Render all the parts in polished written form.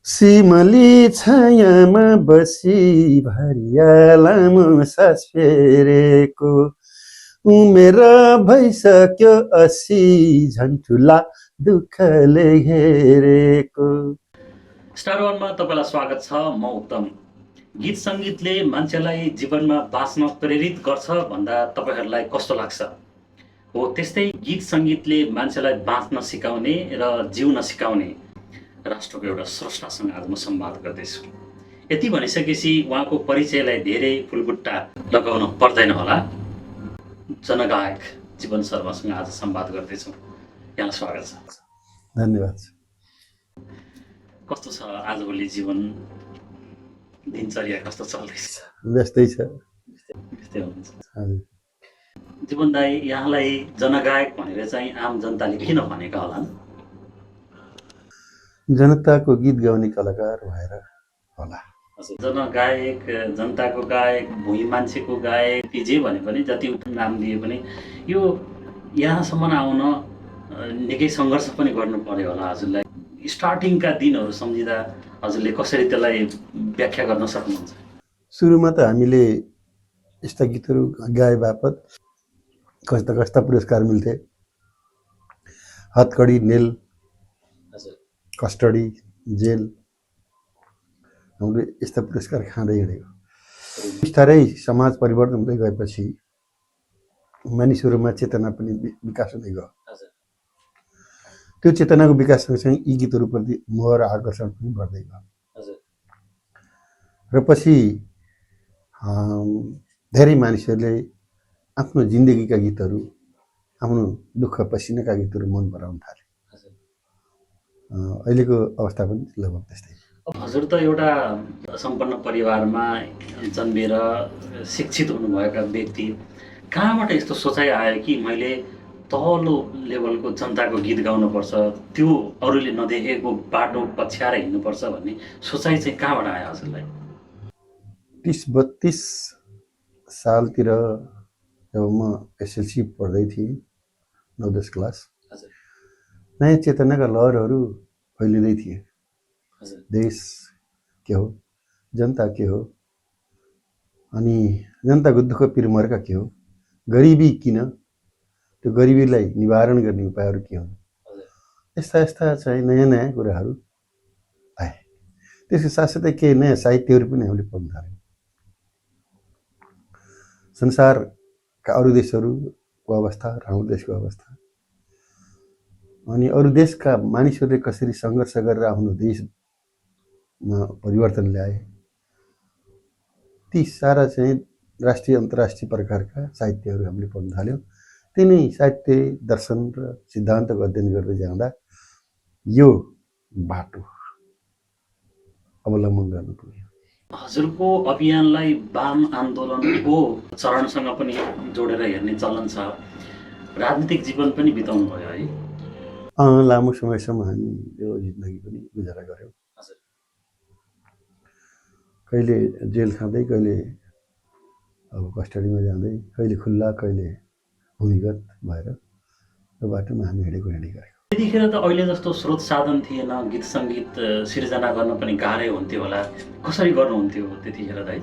सिमली छायामा बसी भरिया लामो सास फेरेको उमेर भइसक्यो 80 झन्ठुला दुःखले घेरेको। स्टार वानमा तपाईलाई स्वागत छ। म उत्तम। गीत सङ्गीतले मान्छेलाई जीवनमा बाँच्न प्रेरित गर्छ भन्दा तपाईँहरूलाई कस्तो लाग्छ? हो, त्यस्तै गीत सङ्गीतले मान्छेलाई बाँच्न सिकाउने र जिउन सिकाउने राष्ट्रको एउटा स्रष्टासँग आज म संवाद गर्दैछु। यति भनिसकेपछि उहाँको परिचयलाई धेरै फुलबुट्टा लगाउन पर्दैन होला। जनगायक जीवन शर्मासँग आज संवाद गर्दैछौँ। यहाँलाई स्वागत छ। धन्यवाद। कस्तो छ आजभोलि जीवन, दिनचर्या कस्तो चल्दैछ? व्यस्तै छ। त्यस्तै हुन्छ। जीवन दाई, यहाँलाई जनगायक भनेर चाहिँ आम जनताले किन भनेका होला? जनताको गीत गाउने कलाकार भएर होला। जनगायक, जनताको गायक, भुइँ मान्छेको गायक, जे भने पनि जति नाम दिए पनि यो यहाँसम्म आउन निकै सङ्घर्ष पनि गर्नु पर्यो होला हजुरलाई। स्टार्टिङका दिनहरू सम्झिँदा हजुरले कसरी त्यसलाई व्याख्या गर्न सक्नुहुन्छ? सुरुमा त हामीले यस्ता गीतहरू गाए बापत कस्ता कस्ता पुरस्कार मिल्थे। हतकडी, नेल, कस्टडी, जेल, हामीले यस्ता पुरस्कार खाँदै हिँडेको। बिस्तारै समाज परिवर्तन हुँदै गएपछि मानिसहरूमा चेतना पनि विकास हुँदै गयो। त्यो चेतनाको विकास सँगसँगै यी गीतहरूप्रति मोह र आकर्षण पनि बढ्दै गयो। र पछि धेरै मानिसहरूले आफ्नो जिन्दगीका गीतहरू, आफ्नो दुःख पसिनाका गीतहरू मन पराउन थाले। अहिलेको अवस्था पनि लगभग त्यस्तै। हजुर त एउटा सम्पन्न परिवारमा जन्मेर शिक्षित हुनुभएका व्यक्ति, कहाँबाट यस्तो सोचाइ आयो कि मैले तल्लो लेभलको जनताको गीत गाउनुपर्छ, त्यो अरूले नदेखेको बाटो पछ्याएर हिँड्नुपर्छ भन्ने सोचाइ चाहिँ कहाँबाट आयो हजुरलाई? 30-32 सालतिर जब म एसएलसी पढ्दै थिएँ, 9-10 क्लास, नयाँ चेतनाका लहरहरू फैलिँदै थिए। देश के हो, जनता के हो, अनि जनताको दुःख पिरमर्का के हो, गरिबी किन, त्यो गरिबीलाई निवारण गर्ने उपायहरू के हुन्, यस्ता यस्ता चाहिँ नयाँ नयाँ कुराहरू आए। त्यसको साथसाथै केही नयाँ साहित्यहरू पनि हामीले पढ्न थाल्यौँ। संसारका अरू देशहरूको अवस्था र हाम्रो देशको अवस्था, अनि अरू देशका मानिसहरूले कसरी सङ्घर्ष गरेर आफ्नो देशमा परिवर्तन ल्याए, ती सारा चाहिँ राष्ट्रिय अन्तर्राष्ट्रिय प्रकारका साहित्यहरू हामीले पढ्न थाल्यौँ। तिनै साहित्य, दर्शन र सिद्धान्तको अध्ययन गर्दै जाँदा यो बाटो अवलम्बन गर्नु पुग्यो। हजुरको अभियानलाई वाम आन्दोलनको चरणसँग पनि जोडेर हेर्ने चलन छ। राजनीतिक जीवन पनि बिताउनु भयो है? लामो समयसम्म हामी यो जिन्दगी पनि गुजारा गऱ्यौँ। कहिले जेल खाँदै, कहिले अब कस्टडीमा जाँदै, कहिले खुल्ला, कहिले भूमिगत भएर यो बाटोमा हामी हिँडेको। त्यतिखेर त अहिले जस्तो स्रोत साधन थिएन, गीत सङ्गीत सिर्जना गर्न पनि गाह्रै हुन्थ्यो होला। कसरी गर्नुहुन्थ्यो त्यतिखेर दाइ?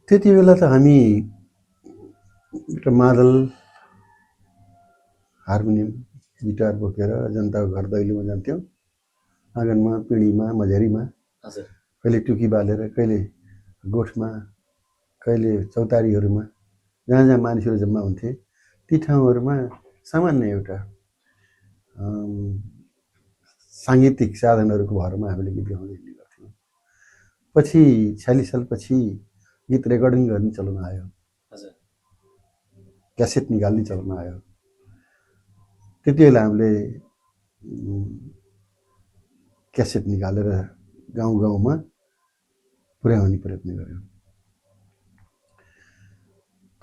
त्यति बेला त हामी एउटा मादल, हार्मोनियम, गिटार बोकेर जनताको घर दैलोमा जान्थ्यौँ। आँगनमा, पिँढीमा, मझेरीमा, कहिले टुकी बालेर, कहिले गोठमा, कहिले चौतारीहरूमा, जहाँ जहाँ मानिसहरू जम्मा हुन्थे ती ठाउँहरूमा सामान्य एउटा साङ्गीतिक साधनहरूको भरमा हामीले गीत गाउँदै हिँड्ने गर्थ्यौँ। पछि 46 सालपछि गीत रेकर्डिङ गर्ने चलन आयो, क्यासेट निकाल्ने चलन आयो। त्यति बेला हामीले क्यासेट निकालेर गाउँ गाउँमा पुर्याउने प्रयत्न गऱ्यौँ।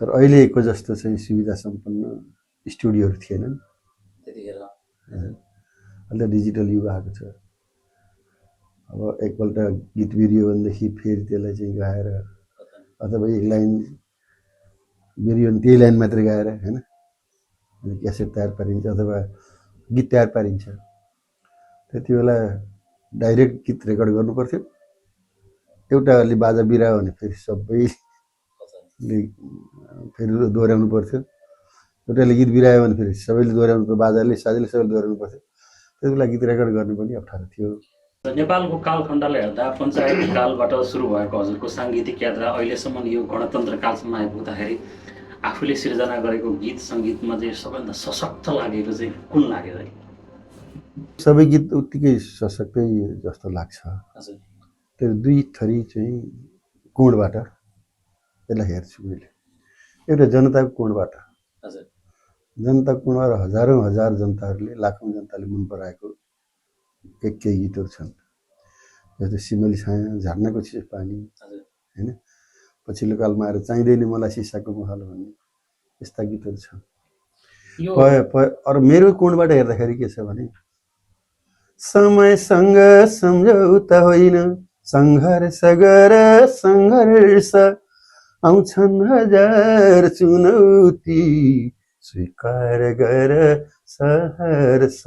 तर अहिलेको जस्तो चाहिँ सुविधा सम्पन्न स्टुडियोहरू थिएनन् त्यतिखेर। अहिले डिजिटल युग आएको छ। अब एकपल्ट गीत बिरियो भनेदेखि फेरि त्यसलाई चाहिँ गाएर, अथवा एक लाइन बिरियो भने त्यही लाइन मात्रै गाएर, होइन, क्यासेट तयार पारिन्छ अथवा गीत तयार पारिन्छ। त्यति बेला डाइरेक्ट गीत रेकर्ड गर्नु पर्थ्यो। एउटाले बाजा बिरायो भने फेरि सबैले फेरि दोहोऱ्याउनु पर्थ्यो। एउटाले गीत बिरायो भने फेरि सबैले दोहोऱ्याउनु पर्थ्यो, बाजाले साजाले सबैले दोहोऱ्याउनु पर्थ्यो। त्यसको लागि गीत रेकर्ड गर्नु पनि अप्ठ्यारो थियो। नेपालको कालखण्डलाई हेर्दा पञ्चायत कालबाट सुरु भएको हजुरको साङ्गीतिक यात्रा अहिलेसम्म यो गणतन्त्र कालसम्म आइपुग्दाखेरि आफूले सिर्जना गरेको गीत सङ्गीतमा चाहिँ सबैभन्दा सशक्त लागेको चाहिँ कुन लाग्यो है? सबै गीत उत्तिकै सशक्तै जस्तो लाग्छ। हजुर। त्यो दुई थरी चाहिँ कोणबाट यसलाई हेर्छु मैले। एउटा जनताको कोणबाट, हजुर, जनताको कोणबाट हजारौँ हजार जनताहरूले, लाखौँ जनताले मन पराएको केही गीतहरू छन्। जस्तै सिमली छाया, झर्नाको चिसो पानी, होइन, पछिल्लो कालमा आएर चाहिँदैन मलाई सिसाको महल भन्ने यस्ता गीतहरू छन्। अरू मेरो कोणबाट हेर्दाखेरि के छ भने समयसँग सम्झौता होइन, सङ्घर्ष गर सङ्घर्ष, आउँछन् हजार चुनौती, स्वीकार गर सहर्ष,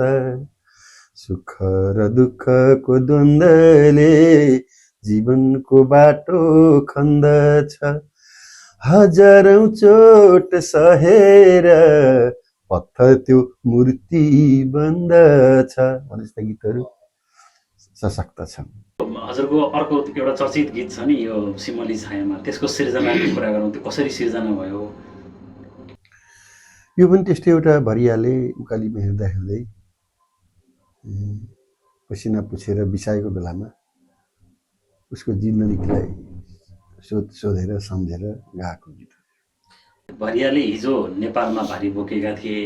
सुख र दुःखको द्वन्द्वले जीवनको बाटो खन्दछ, हजारौँ चोट सहेर पत्थर त्यो मूर्ति बन्दछ भन्ने जस्ता गीतहरू सशक्त छन्। हजुरको अर्को एउटा चर्चित गीत छ नि यो सिमली छायामा, त्यसको सिर्जनाको कुरा गरौँ, त्यो कसरी सिर्जना भयो? यो पनि त्यस्तै एउटा भरियाले उकालीमा हिँड्दा हिँड्दै पसिना पुछेर बिसाएको बेलामा उसको जिन्दगीलाई सोधेर सम्झेर गाएको गीत। भरियाले हिजो नेपालमा भारी बोकेका थिए,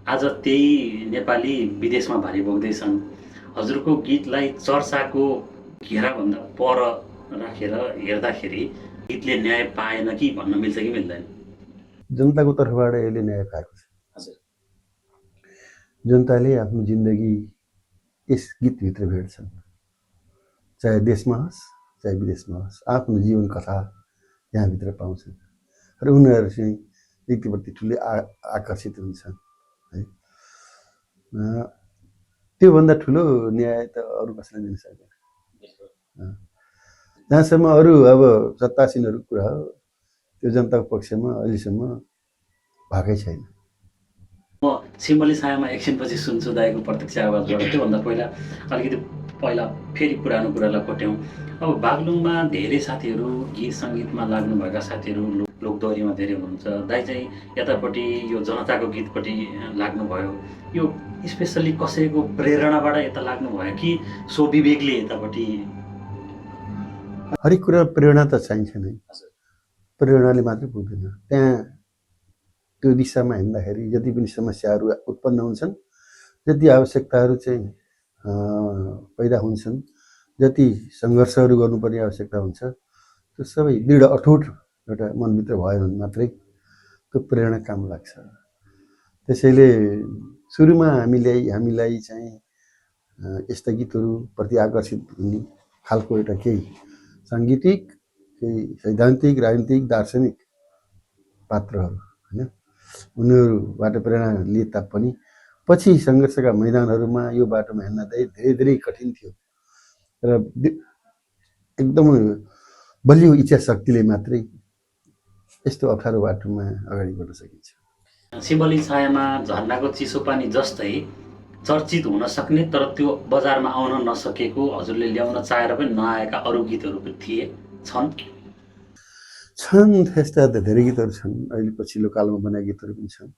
आज त्यही नेपाली विदेशमा भारी बोक्दैछन्। हजुरको गीतलाई चर्चाको घेराभन्दा पर राखेर हेर्दाखेरि गीतले न्याय पाएन कि भन्न मिल्छ कि मिल्दैन? जनताको तर्फबाट यसले न्याय पाएको छ। हजुर। जनताले आफ्नो जिन्दगी यस गीतभित्र भेट्छन्, चाहे देशमा होस् चाहे विदेशमा होस्, आफ्नो जीवन कथा यहाँभित्र पाउँछन् र उनीहरू चाहिँ गीतप्रति ठुलै आकर्षित हुन्छन् है। त्योभन्दा ठुलो न्याय त अरू कसैले दिन सक्दैन। जहाँसम्म अरू अब सत्तासीनहरूको कुरा हो, त्यो जनताको पक्षमा अहिलेसम्म भएकै छैन। म सिमली छायामा एकछिनपछि सुन्छु दाइको प्रत्यक्ष आवाजबाट। त्योभन्दा अलिकति पहिला फेरि पुरानो कुरालाई कोट्यौँ। अब बागलुङमा धेरै साथीहरू गीत सङ्गीतमा लाग्नुभएका साथीहरू लोकदोहोरीमा धेरै हुनुहुन्छ। दाइ चाहिँ यतापट्टि यो जनताको गीतपट्टि लाग्नुभयो, यो स्पेसल्ली कसैको प्रेरणाबाट यता लाग्नुभयो कि स्वविवेकले यतापट्टि? हरेक कुरा प्रेरणा त चाहिन्छ नै, प्रेरणाले मात्रै पुग्दैन। त्यहाँ त्यो दिशामा हिँड्दाखेरि जति पनि समस्याहरू उत्पन्न हुन्छन्, जति आवश्यकताहरू चाहिँ पैदा हुन्छन्, जति सङ्घर्षहरू गर्नुपर्ने आवश्यकता हुन्छ, त्यो सबै दृढ अठोट एउटा मनभित्र भयो भने मात्रै त्यो प्रेरणा काम लाग्छ। त्यसैले सुरुमा हामीलाई चाहिँ यस्ता गीतहरूप्रति आकर्षित हुने खालको एउटा केही साङ्गीतिक, केही सैद्धान्तिक, राजनीतिक, दार्शनिक पात्रहरू होइन, उनीहरूबाट प्रेरणा लिए तापनि पछि सङ्घर्षका मैदानहरूमा यो बाटोमा हिँड्न धेरै धेरै कठिन थियो र एकदम बलियो इच्छा शक्तिले मात्रै यस्तो अप्ठ्यारो बाटोमा अगाडि बढ्न सकिन्छ। सिमली छायामा झर्नाको चिसो पानी जस्तै चर्चित हुन सक्ने तर त्यो बजारमा आउन नसकेको, हजुरले ल्याउन चाहेर पनि नआएका अरू गीतहरू पनि छन्? त्यस्ता धेरै गीतहरू छन्। अहिले पछिल्लो कालमा बनेका गीतहरू पनि छन्,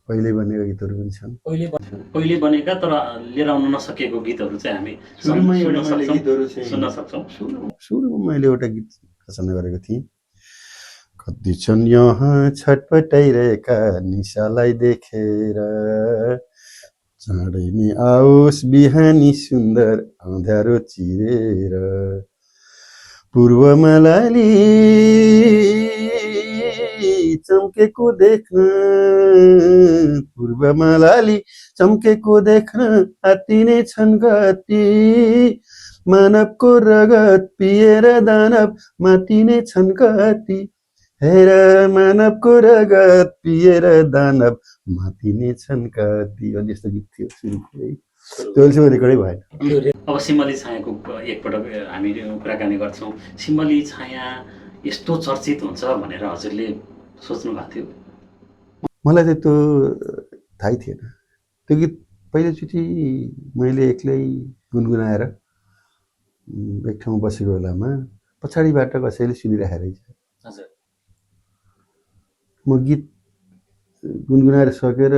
पहिले बनेका गीतहरू पनि छन्। पहिले बनेका तर लिएर आउन नसकेको गीतहरू चाहिँ हामी सुन्न सक्छौँ। सुरुमा मैले एउटा गीत रचना गरेको थिएँ। कति छन् यहाँ छटपटाइरहेका निशालाई देखेर, चाँडै नै आओस् बिहानी सुन्दर अँध्यारो चिरेर, पूर्वमा लाली चम्केको देख्न, पूर्वमा लाली चम्केको देख्न अति नै छन् गति, मानवको रगत पिएर दानव माथि नै छन् गति, हेर मानवको रगत पिएर दानव माथि नै छन् कति। अनि यस्तो गीत थियो सुरुको है। त्यो अहिलेसम्म रेकर्डै भएन। अब सिम्मली छायाको एकपटक हामी कुराकानी गर्छौँ। सिम्मली छाया यस्तो चर्चित हुन्छ भनेर हजुरले सोच्नु भएको थियो? मलाई चाहिँ त्यो थाहै थिएन। त्यो गीत पहिलोचोटि मैले एक्लै गुनगुनाएर एक ठाउँमा बसेको बेलामा पछाडिबाट कसैले सुनिरहेको रहेछ। हजुर। म गीत गुनगुनाएर सकेर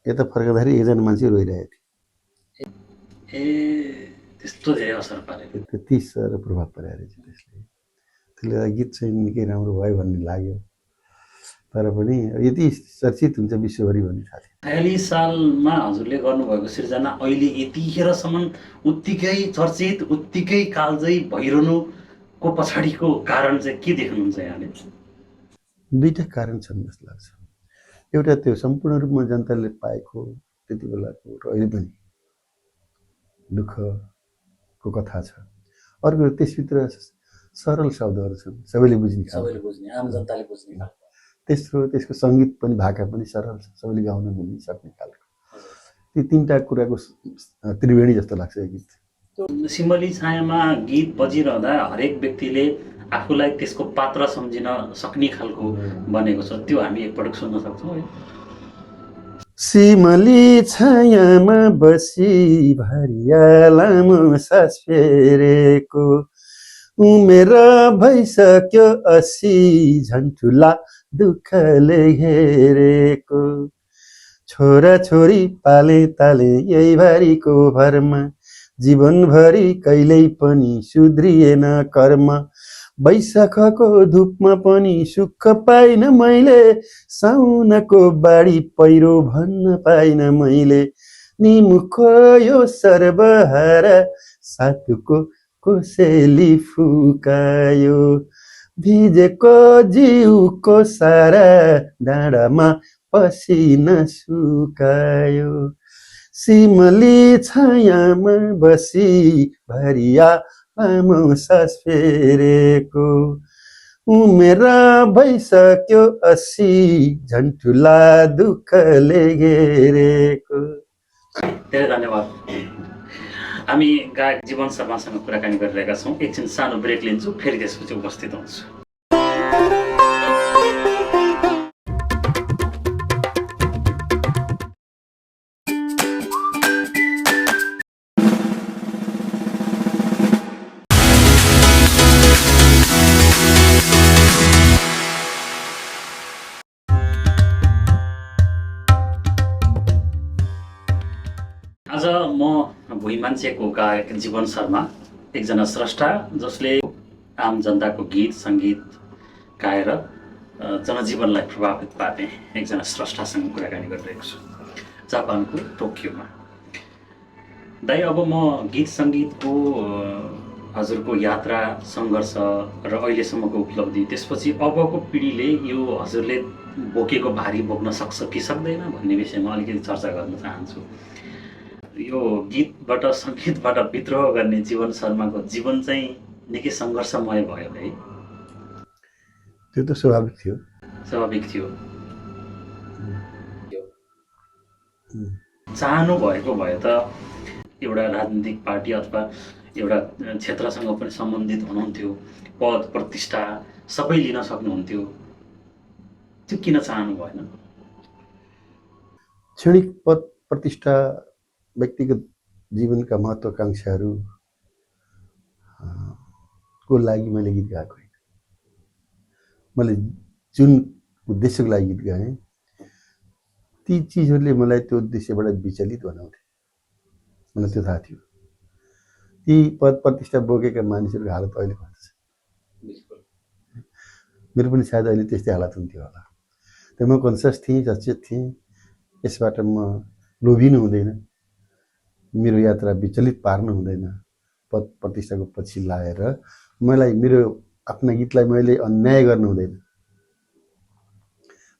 यता फर्कँदाखेरि एकजना मान्छे रोइरहेको थियो। ए त्यस्तो धेरै असर पाऱ्यो। त्यति साह्रो प्रभाव परेको रहेछ त्यसले। त्यसले गर्दा गीत चाहिँ निकै राम्रो भयो भन्ने लाग्यो। तर पनि यति चर्चित हुन्छ विश्वभरि भन्ने थाहा थियो। ४६ सालमा हजुरले गर्नुभएको सिर्जना अहिले यतिखेरसम्म उत्तिकै चर्चित, उत्तिकै कालजयी भइरहनुको पछाडिको कारण चाहिँ के देख्नुहुन्छ यहाँले? दुईटा कारण छन् जस्तो लाग्छ। एउटा त्यो सम्पूर्ण रूपमा जनताले पाएको त्यति बेलाको र अहिले पनि दुःखको कथा छ। अर्को त्यसभित्र सरल शब्दहरू छन्, सबैले बुझ्ने, आम जनताले बुझ्ने। तेस्रो त्यसको सङ्गीत पनि भाका पनि सरल छ, सबैले गाउन मिल्ने सक्ने खालको। ती तीनटा कुराको त्रिवेणी जस्तो लाग्छ यो गीत। सिम्मली छायामा गीत बजिरहँदा हरेक व्यक्तिले आफूलाई त्यसको पात्र सम्झिन सक्ने खालको बनेको छ। त्यो हामी एकपटक सुन्न सक्छौँ है? सिमली छायामा बसी भरिया लामो सास फेरेको उमेर भइसक्यो 80 झन्ठुला दुःखले घेरेको छोरा छोरी पाले ताले यही भारीको भरमा जीवनभरि कहिल्यै पनि सुध्रिएन कर्म वैशाखको धुपमा पनि सुख पाइन मैले साउनको बाढी पहिरो भन्न पाइन मैले निमुखो यो सर्वहारा सातुको कोसेली फुकायो भिजेको जिउको सारा डाँडामा पसिना सुकायो सिमली छायामा बसी भरिया लामो सास फेरेको उमेर भइसक्यो 80 झन्ठुला दुःखले घेरेको। धेरै धन्यवाद। हामी गायक जीवन शर्मासँग कुराकानी गरिरहेका छौँ। एकछिन सानो ब्रेक लिन्छु, फेरि त्यसपछि उपस्थित हुन्छु। आज म भुइँ मान्छेको गायक जीवन शर्मा, एकजना स्रष्टा जसले आम जनताको गीत सङ्गीत गाएर जनजीवनलाई प्रभावित पार्ने एकजना स्रष्टासँग कुराकानी गरिरहेको छु जापानको टोकियोमा। दाइ, अब म गीत सङ्गीतको हजुरको यात्रा सङ्घर्ष र अहिलेसम्मको उपलब्धि, त्यसपछि अबको पिँढीले यो हजुरले बोकेको भारी बोक्न सक्छ कि सक्दैन भन्ने विषयमा अलिकति चर्चा गर्न चाहन्छु। यो गीतबाट सङ्गीतबाट विद्रोह गर्ने जीवन शर्माको जीवन चाहिँ निकै सङ्घर्षमय भयो है? त्यो त स्वाभाविक थियो। चाहनु भएको भए त एउटा राजनीतिक पार्टी अथवा एउटा क्षेत्रसँग पनि सम्बन्धित हुनुहुन्थ्यो, पद प्रतिष्ठा सबै लिन सक्नुहुन्थ्यो। त्यो किन चाहनु भएन? क्षणिक पद प्रतिष्ठा, व्यक्तिगत जीवनका महत्त्वाकांक्षाहरू को लागि मैले गीत गाएको होइन। मैले जुन उद्देश्यको लागि गीत गाएँ ती चिजहरूले मलाई त्यो उद्देश्यबाट विचलित बनाउँथे। मलाई त्यो थाहा थियो। ती पद प्रतिष्ठा बोकेका मानिसहरूको हालत अहिले कस्तो छ? मेरो पनि सायद अहिले त्यस्तै हालत हुन्थ्यो होला। त्यो म कन्सियस थिएँ, सचेत थिएँ। यसबाट म लोभिनु हुँदैन, मेरो यात्रा विचलित पार्नु हुँदैन। पद प्रतिष्ठाको पछि लागेर मलाई मेरो आफ्ना गीतलाई मैले अन्याय गर्नु हुँदैन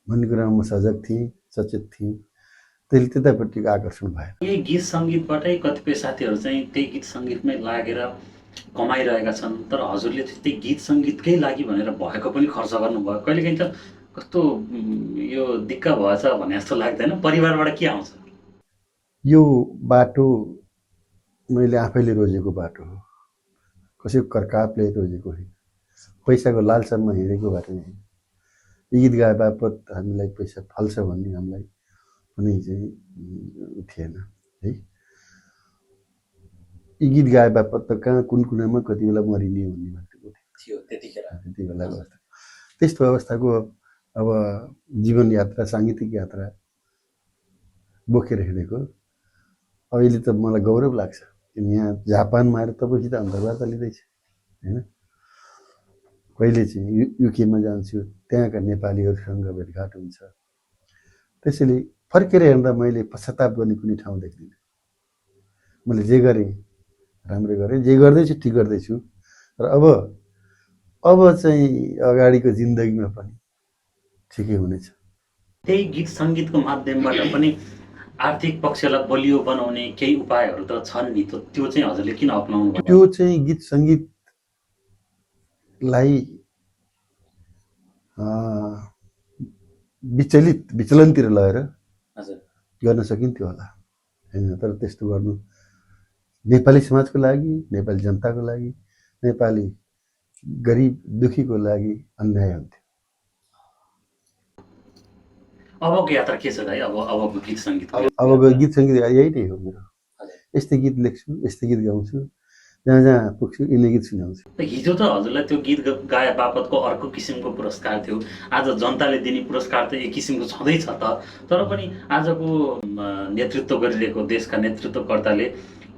भन्ने कुरामा म सजग थिएँ, सचेत थिएँ। त्यसले त्यतापट्टिको आकर्षण भयो। यही गीत सङ्गीतबाटै कतिपय साथीहरू चाहिँ त्यही गीत सङ्गीतमै लागेर कमाइरहेका छन्, तर हजुरले त्यही गीत सङ्गीतकै लागि भनेर भएको पनि खर्च गर्नुभयो। कहिलेकाहीँ त कस्तो यो दिक्क भएछ भने जस्तो लाग्दैन? परिवारबाट के आउँछ? यो बाटो मैले आफैले रोजेको बाटो हो, कसैको कर्कापले रोजेको होइन, पैसाको लालसामा हिँडेको बाटो होइन। यो गीत गाए बापत हामीलाई पैसा फल्छ भन्ने हामीलाई कुनै चाहिँ थिएन है। यी गीत गाए बापत त कहाँ कुन कुनामा कति बेला मरिने भन्ने भएको थियो त्यति बेलाको अवस्था। त्यस्तो अवस्थाको अब जीवन यात्रा, साङ्गीतिक यात्रा बोकेर हिँडेको अहिले त मलाई गौरव लाग्छ। यहाँ जापानमा आएर तपाईँसित अन्तर्वार्ता लिँदैछ होइन। कहिले चाहिँ युकेमा जान्छु, त्यहाँका नेपालीहरूसँग भेटघाट हुन्छ। त्यसैले फर्केर हेर्दा मैले पश्चाताप गर्ने कुनै ठाउँ देख्दिनँ। मैले जे गरेँ राम्रो गरेँ, जे गर्दैछु ठिक गर्दैछु र अब चाहिँ अगाडिको जिन्दगीमा पनि ठिकै हुनेछ। त्यही गीत सङ्गीतको माध्यमबाट पनि आर्थिक पक्षलाई बलियो बनाउने केही उपायहरू त छन् नि, त्यो चाहिँ हजुरले किन अपनाउनु भयो? त्यो चाहिँ गीत सङ्गीतलाई विचलनतिर लगेर गर्न सकिन्थ्यो होला होइन। तर त्यस्तो गर्नु नेपाली समाजको लागि, नेपाली जनताको लागि, नेपाली गरिब दुखीको लागि अन्याय हुन्थ्यो। अबको यात्रा के छ दाइ? अबको गीत सङ्गीत यही नै हो मेरो। यस्तै गीत लेख्छु, यस्तै गीत गाउँछु, जहाँ जहाँ पुग्छु यिनै गीत सुनाउँछु। हिजो त हजुरलाई त्यो गीत गाए बापतको अर्को किसिमको पुरस्कार थियो, आज जनताले दिने पुरस्कार त एक किसिमको छँदैछ त। तर पनि आजको नेतृत्व गरिरहेको देशका नेतृत्वकर्ताले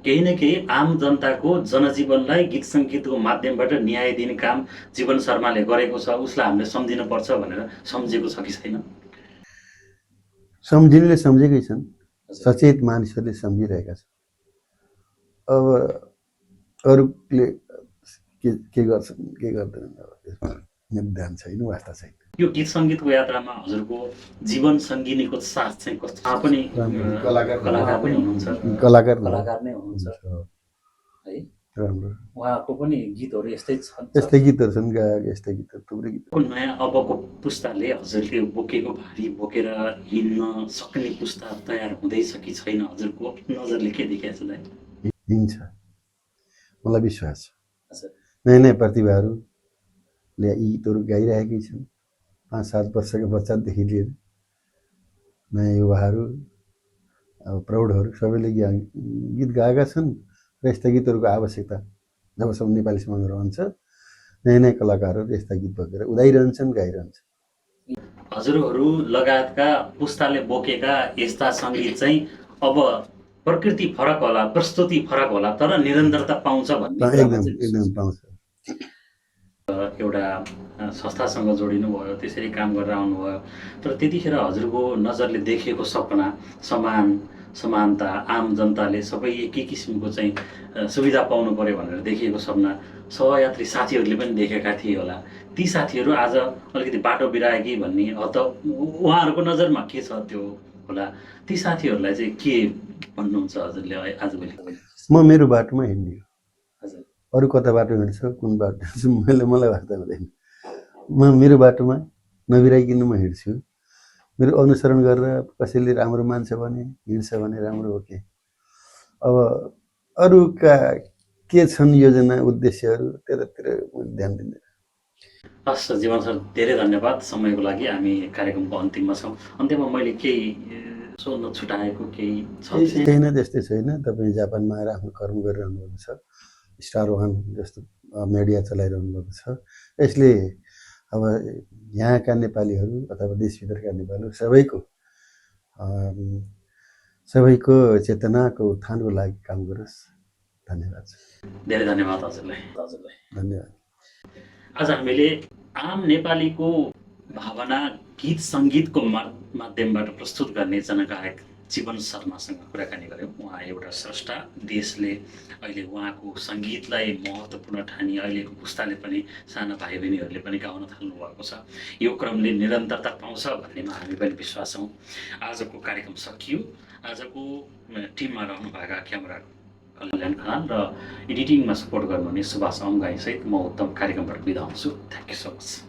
केही न केही आम जनताको जनजीवनलाई गीत सङ्गीतको माध्यमबाट न्याय दिने काम जीवन शर्माले गरेको छ, उसलाई हामीले सम्झिनुपर्छ भनेर सम्झेको छ कि छैन? सम्झिनेले सम्झेकै छन्, सचेत मानिसहरूले सम्झिरहेका छन्। अब अरूले के गर्छन् के गर्दैनन् अब त्यसमा मेरो ध्यान छैन, वास्ता छैन। यो गीत सङ्गीतको यात्रामा हजुरको जीवन सङ्गिनीको साथ चाहिँ कस्तो? पनि कलाकार पनि हुनुहुन्छ, कलाकार नै हुनुहुन्छ है। राम्रो उहाँको पनि गीतहरू यस्तै छन्, यस्तै गीतहरू छन् गाएका, यस्तै गीतहरू थुप्रै गीत। नयाँ अबको पुस्ताले हजुरले बोकेको भारी बोकेर हिँड्न सक्ने पुस्ता तयार हुँदैछ कि छैन? हजुरको नजरले के देखिएको छ दाइ? हिँड्छ, मलाई विश्वास छ। नयाँ नयाँ प्रतिभाहरूले यी गीतहरू गाइरहेकै छन्। 5-7 वर्षका बच्चादेखि लिएर नयाँ युवाहरू, अब प्रौढहरू सबैले गीत गाएका छन् र यस्ता गीतहरूको आवश्यकता जबसम्म नेपाली समाजमा रहन्छ, नयाँ नयाँ कलाकारहरू यस्ता गीत बोकेर उदाइरहन्छन्, गाइरहन्छन्। हजुरहरू लगायतका पुस्ताले बोकेका यस्ता सङ्गीत चाहिँ अब प्रकृति फरक होला, प्रस्तुति फरक होला, तर निरन्तरता पाउँछ भन्ने एकदम पाउँछ। एउटा संस्थासँग जोडिनु भयो, त्यसरी काम गरेर आउनुभयो, तर त्यतिखेर हजुरको नजरले देखेको सपना समानता, आम जनताले सबै एकै किसिमको चाहिँ सुविधा पाउनु पर्यो भनेर देखिएको सपना सहयात्री साथीहरूले पनि देखेका थिए होला। ती साथीहरू आज अलिकति बाटो बिराए कि भन्ने त उहाँहरूको नजरमा के छ त्यो होला? ती साथीहरूलाई चाहिँ के भन्नुहुन्छ हजुरले आजभोलि? म मेरो बाटोमा हिँड्ने हो, अरू कता बाटो हिँड्छ, कुन बाटो हिँड्छु मलाई वास्ता हुँदैन। म मेरो बाटोमा नबिराइकन म हिँड्छु। मेरो अनुसरण गरेर कसैले राम्रो मान्छ भने, हिँड्छ भने राम्रो हो। के अब अरूका के छन् योजना उद्देश्यहरू त्यतातिर ध्यान दिँदैन। हस् जीवन सर, धेरै धन्यवाद समयको लागि। हामी कार्यक्रमको अन्तिममा छौँ। अन्त्यमा मैले केही सोध्न छुटाएको केही छैन? त्यस्तै छैन। तपाईँ जापानमा आएर आफ्नो कर्म गरिरहनु भएको छ, स्टार वान जस्तो मिडिया चलाइरहनु भएको छ। यसले अब यहाँका नेपालीहरू अथवा देशभित्रका नेपालीहरू सबैको चेतनाको उत्थानको लागि काम गरोस्। धन्यवाद। धेरै धन्यवाद हजुरलाई। धन्यवाद। आज हामीले आम नेपालीको भावना गीत सङ्गीतको माध्यमबाट प्रस्तुत गर्ने जनगायक जीवन शर्मासँग कुराकानी गऱ्यौँ। उहाँ एउटा स्रष्टा, देशले अहिले उहाँको सङ्गीतलाई महत्त्वपूर्ण ठानी अहिलेको पुस्ताले पनि, साना भाइ बहिनीहरूले पनि गाउन थाल्नु भएको छ। यो क्रमले निरन्तरता पाउँछ भन्नेमा हामी पनि विश्वास छौँ। आजको कार्यक्रम सकियो। आजको टिममा रहनुभएका क्यामेरा कल्याण खनाल र एडिटिङमा सपोर्ट गर्नुहुने सुभाष अम्गाईसहित म उत्तम कार्यक्रमबाट बिदा हुन्छु। Thank you so much.